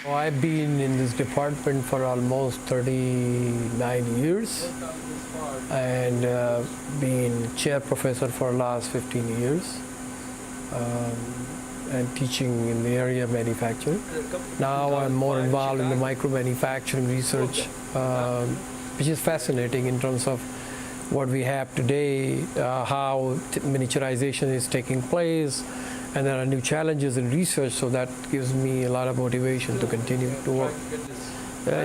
I've been in this department for almost 39 years and been chair professor for the last 15 years and teaching in the area of manufacturing. Now I'm more involved in the micro manufacturing research, which is fascinating in terms of what we have today, how miniaturization is taking place, and there are new challenges in research, so that gives me a lot of motivation to continue to work.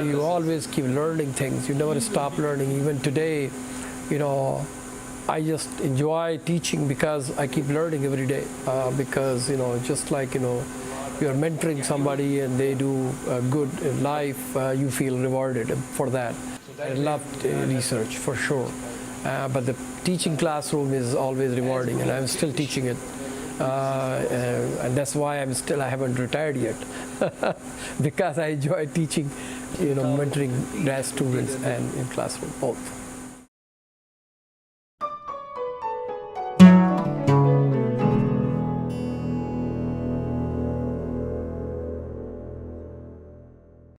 You always keep learning things, you never stop learning. Even today, I just enjoy teaching because I keep learning every day, because just like you're mentoring somebody and they do good in life, you feel rewarded for that. I love research for sure, but the teaching classroom is always rewarding, and I'm still teaching it. And that's why I haven't retired yet, because I enjoy teaching, mentoring grad students and in classroom both.